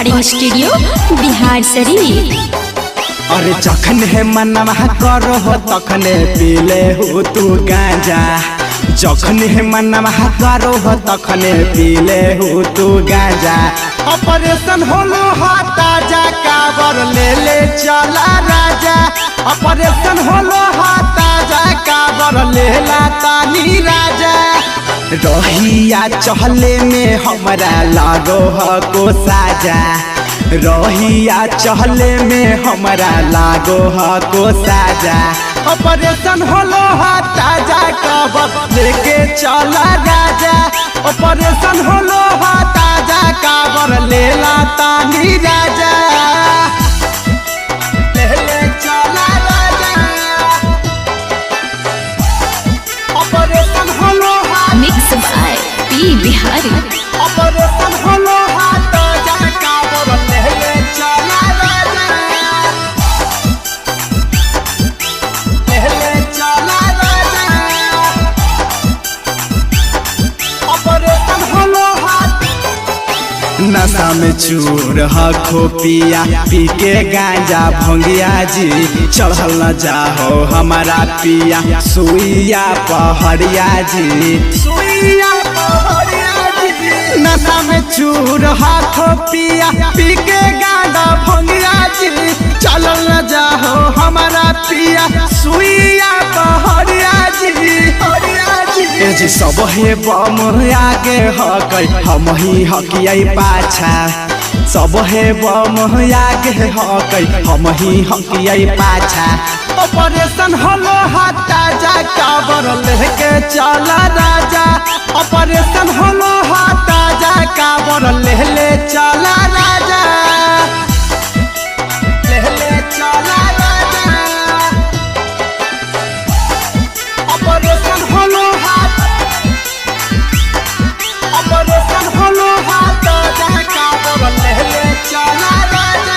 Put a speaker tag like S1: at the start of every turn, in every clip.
S1: Recording studio Bihar Sharif.
S2: अरे जखन है मनवा करो हो तखने पीले हो तू गांजा। जखन है मनवा करो हो तखने पीले हो तू गांजा। ऑपरेशन होलो हाथा जा काबर ले ले चला राजा। ऑपरेशन होलो हाथा जा काबर ले ला तानी राजा। रहिया चहले में हमरा लागो ह को साजा। रहिया चहले में हमरा लागो ह को साजा। ऑपरेशन होलो हाथा जा काबर लेके चला राजा। ऑपरेशन होलो हाथा जा काबर ले ला तानी राजा। ले ले चला राजा। ऑपरेशन होलो
S1: mix by P Bihari.
S2: Operation होलो हाथा जा काबर ले ले चला राजा। ले ले चला राजा। ऑपरेशन होलो हाथा। नशा में चूर ह खोपिया पी के गांजा भंगिया जी। चढ़ल न जाहो हमारा पिया सुइया पहड़िया जी। सुइया पहड़िया जी। नशा में चूर ह खोपिया पी के गांजा भंगिया जी। चढ़ल न जाहो हमारा पिया सुइया पहड़िया जी। ए जी सब हे बम आगे हकै हम ही हकियै पाछा। सब हे बम आगे हकै हम ही हकियै पाछा। ऑपरेशन होलो हाथा जा काबर लेके चला राजा। ऑपरेशन होलो हाथा जा काबर ले ले चला राजा। ले ले चला राजा। ऑपरेशन होलो ऑपरेशन होलो हाथा जा काबर ले ले चला राजा।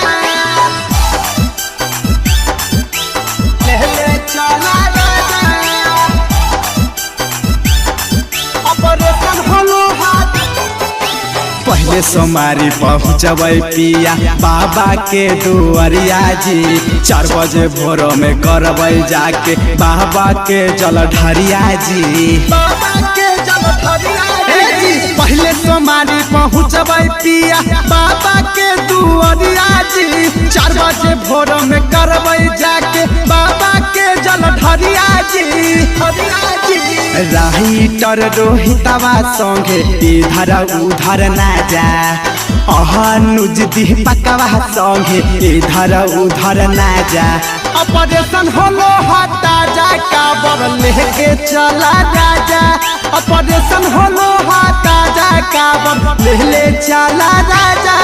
S2: ले ले चला राजा। ऑपरेशन होलो हाथा। पहले सोमारी पहुँचबै पिया बाबा के दुआरिया जी। 4 बजे भोर में करबै जाके बाबा के जल ढरिया जी। बाबा के जल ढरिया जी। पहले सोमारी पहुँचबै पिया बाबा के दुआरिया जी। 4 बजे भोर में करबै जाके बाबा के जल ढरिया जी। राइटर रोहितवा संगे इधर उधर ना जा। अनुज दीपकवा संगे इधर उधर ना जा। ऑपरेशन होलो हाथा जा काबर लेके चला राजा। ऑपरेशन होलो हाथा जा काबर ले ले चला राजा।